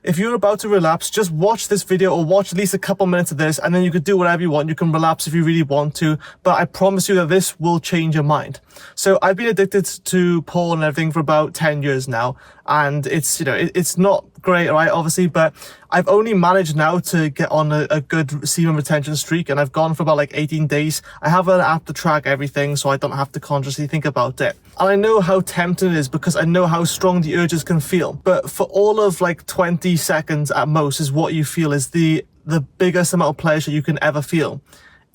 If you're about to relapse, just watch this video or watch at least a couple minutes of this, and then you could do whatever you want. You can relapse if you really want to, but I promise you that this will change your mind. So I've been addicted to porn and everything for about 10 years now, and it's, you know, it's not great, right, obviously, but I've only managed now to get on a good semen retention streak, and I've gone for about like 18 days. I have an app to track everything, so I don't have to consciously think about it. And I know how tempting it is because I know how strong the urges can feel. But for all of like 20 seconds at most is what you feel is the biggest amount of pleasure you can ever feel.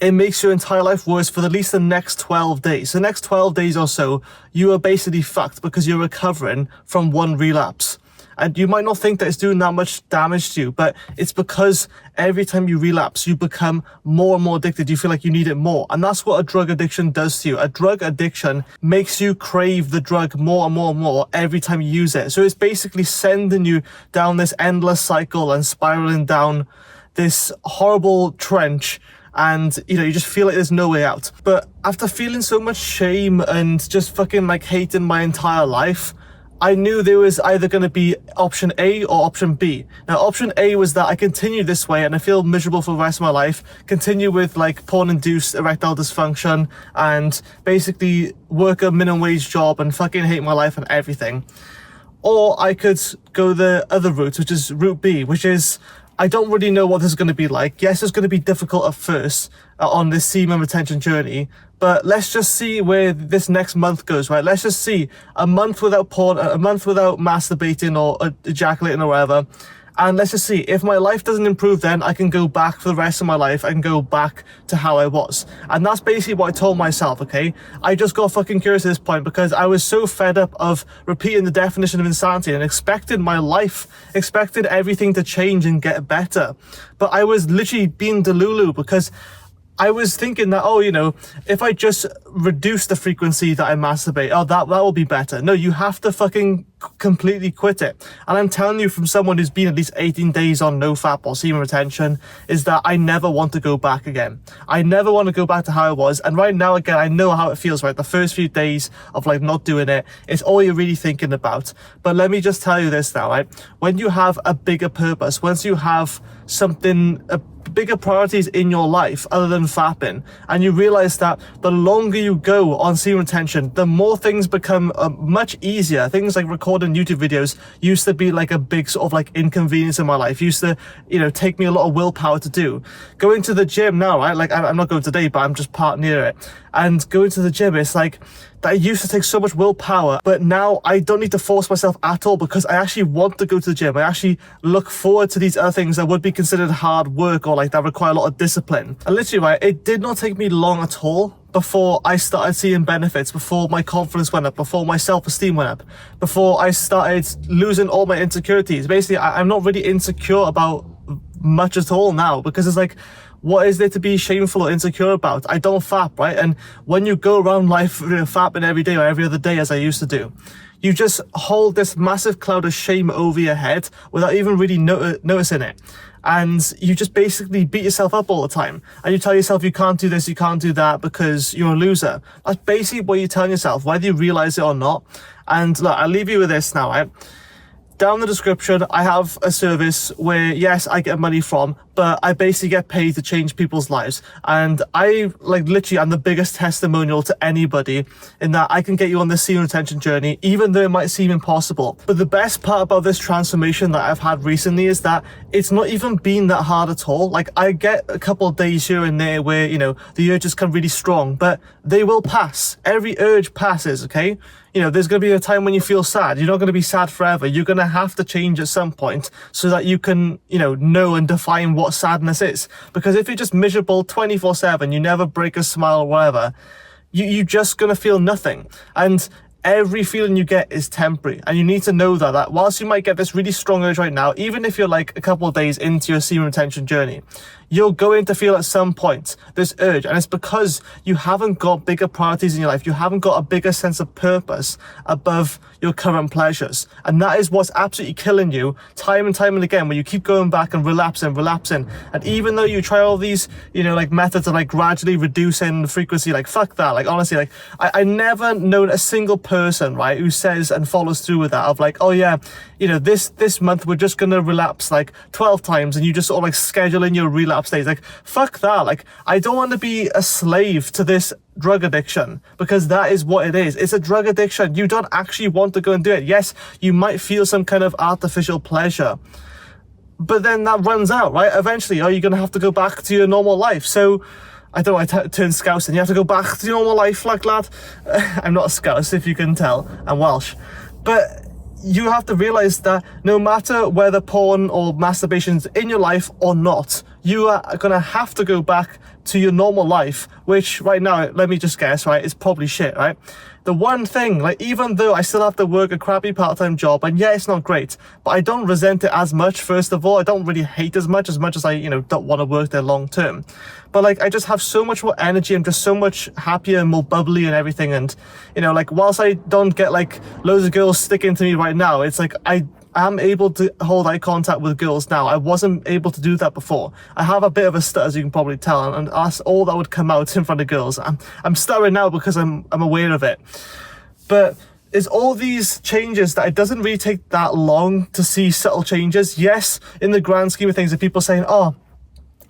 It makes your entire life worse for at least the next 12 days. The next 12 days or so, you are basically fucked because you're recovering from one relapse. And you might not think that it's doing that much damage to you, but it's because every time you relapse, you become more and more addicted. You feel like you need it more. And that's what a drug addiction does to you. A drug addiction makes you crave the drug more and more and more every time you use it. So it's basically sending you down this endless cycle and spiraling down this horrible trench. And, you know, you just feel like there's no way out. But after feeling so much shame and just fucking like hating my entire life, I knew there was either going to be option A or option B. Now, option A was that I continue this way and I feel miserable for the rest of my life, continue with like porn-induced erectile dysfunction and basically work a minimum wage job and fucking hate my life and everything. Or I could go the other route, which is route B, which is I don't really know what this is going to be like. Yes, it's going to be difficult at first on this semen retention journey, but let's just see where this next month goes, right? Let's just see a month without porn, a month without masturbating or ejaculating or whatever. And let's just see, if my life doesn't improve then, I can go back for the rest of my life. I can go back to how I was. And that's basically what I told myself, okay? I just got fucking curious at this point because I was so fed up of repeating the definition of insanity and expected everything to change and get better. But I was literally being delulu because I was thinking that, oh, you know, if I just reduce the frequency that I masturbate, oh, that will be better. No, you have to fucking completely quit it. And I'm telling you from someone who's been at least 18 days on no-fap or semen retention, is that I never want to go back again. I never want to go back to how I was. And right now, again, I know how it feels, right? The first few days of like not doing it, it's all you're really thinking about. But let me just tell you this now, right? When you have a bigger purpose, once you have something, bigger priorities in your life other than fapping, and you realize that the longer you go on semen retention, the more things become much easier. Things like recording YouTube videos used to be like a big sort of like inconvenience in my life. Used to, you know, take me a lot of willpower to do. Going to the gym now, right? Like I'm not going today, but I'm just part near it. And going to the gym, it's like that used to take so much willpower, but now I don't need to force myself at all because I actually want to go to the gym. I actually look forward to these other things that would be considered hard work or like that require a lot of discipline. And literally, right, it did not take me long at all before I started seeing benefits, before my confidence went up, before my self-esteem went up, before I started losing all my insecurities. Basically, I'm not really insecure about much at all now because it's like, what is there to be shameful or insecure about? I don't fap, right? And when you go around life fapping every day or every other day as I used to do, you just hold this massive cloud of shame over your head without even really noticing it. And you just basically beat yourself up all the time. And you tell yourself you can't do this, you can't do that because you're a loser. That's basically what you're telling yourself, whether you realize it or not. And look, I'll leave you with this now, right? Down in the description, I have a service where, yes, I get money from, but I basically get paid to change people's lives. And I, like, literally, I'm the biggest testimonial to anybody in that I can get you on this semen retention journey, even though it might seem impossible. But the best part about this transformation that I've had recently is that it's not even been that hard at all. Like, I get a couple of days here and there where, you know, the urges come really strong, but they will pass. Every urge passes, okay? You know, there's going to be a time when you feel sad. You're not going to be sad forever. You're going to have to change at some point so that you can, you know and define what sadness is. Because if you're just miserable 24/7, you never break a smile or whatever, you're just going to feel nothing. And every feeling you get is temporary, and you need to know that whilst you might get this really strong urge right now, even if you're like a couple of days into your semen retention journey, you're going to feel at some point this urge, and it's because you haven't got bigger priorities in your life. You haven't got a bigger sense of purpose above your current pleasures. And that is what's absolutely killing you time and time and again, when you keep going back and relapsing. And even though you try all these, you know, like methods of like gradually reducing the frequency, like fuck that. Like honestly, like I never known a single person, right, who says and follows through with that of like, oh yeah, you know, this month we're just gonna relapse like 12 times, and you just sort of like schedule in your relapse days. Like fuck that. Like I don't want to be a slave to this drug addiction, because that is what it is. It's a drug addiction. You don't actually want to go and do it. Yes, you might feel some kind of artificial pleasure, but then that runs out, right? Eventually, are you going to have to go back to your normal life? So I don't know, I turned Scouse, and you have to go back to your normal life, like lad. I'm not a Scouse, if you can tell. I'm Welsh. But you have to realize that no matter whether porn or masturbation's in your life or not, you are gonna have to go back to your normal life, which right now, let me just guess, right, is probably shit, right? The one thing, like, even though I still have to work a crappy part-time job, and yeah, it's not great, but I don't resent it as much. First of all, I don't really hate as much as I, you know, don't want to work there long term. But like, I just have so much more energy. I'm just so much happier and more bubbly and everything. And, you know, like, whilst I don't get like loads of girls sticking to me right now, it's like I am able to hold eye contact with girls now. I wasn't able to do that before. I have a bit of a stutter, as you can probably tell, and that's all that would come out in front of girls. I'm stuttering now because I'm aware of it. But it's all these changes that it doesn't really take that long to see subtle changes. Yes, in the grand scheme of things, if people saying, oh,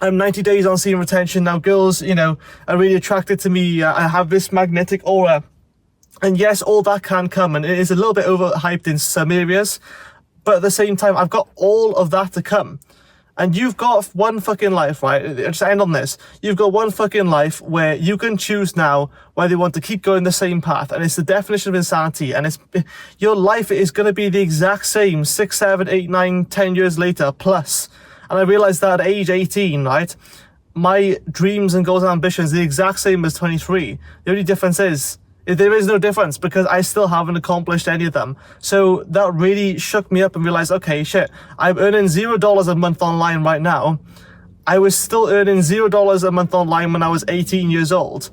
I'm 90 days on semen retention now, girls, you know, are really attracted to me, I have this magnetic aura. And yes, all that can come, and it is a little bit overhyped in some areas. But at the same time, I've got all of that to come. And you've got one fucking life, right? Just end on this. You've got one fucking life where you can choose now whether you want to keep going the same path. And it's the definition of insanity. And it's your life is going to be the exact same 6, 7, 8, 9, 10 years later plus. And I realized that at age 18, right? My dreams and goals and ambitions are the exact same as 23. The only difference is, there is no difference, because I still haven't accomplished any of them. So that really shook me up and realized, okay, shit, I'm earning $0 a month online right now. I was still earning $0 a month online when I was 18 years old.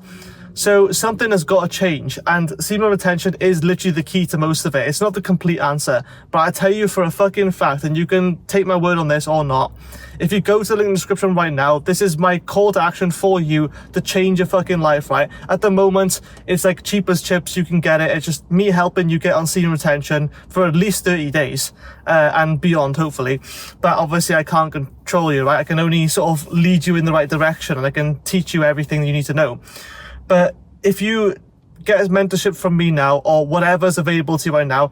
So something has got to change, and semen retention is literally the key to most of it. It's not the complete answer, but I tell you for a fucking fact, and you can take my word on this or not, if you go to the link in the description right now, this is my call to action for you to change your fucking life, right? At the moment, it's like cheap as chips, you can get it. It's just me helping you get on semen retention for at least 30 days, and beyond, hopefully. But obviously I can't control you, right? I can only sort of lead you in the right direction, and I can teach you everything you need to know. But if you get a mentorship from me now, or whatever's available to you right now,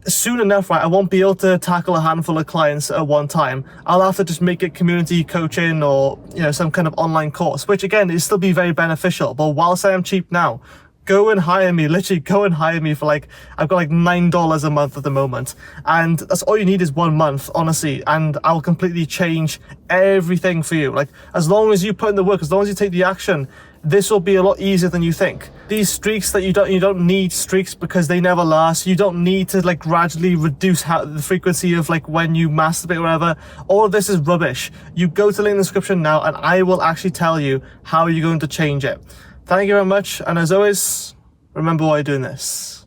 soon enough, right, I won't be able to tackle a handful of clients at one time. I'll have to just make it community coaching, or, you know, some kind of online course, which again, is still be very beneficial. But whilst I am cheap now, go and hire me, literally go and hire me for like, I've got like $9 a month at the moment. And that's all you need is 1 month, honestly. And I'll completely change everything for you. Like, as long as you put in the work, as long as you take the action, this will be a lot easier than you think. These streaks that you don't need streaks, because they never last. You don't need to like gradually reduce the frequency of like when you masturbate or whatever. All of this is rubbish. You go to the link in the description now, and I will actually tell you how you're going to change it. Thank you very much, and as always, remember why you're doing this.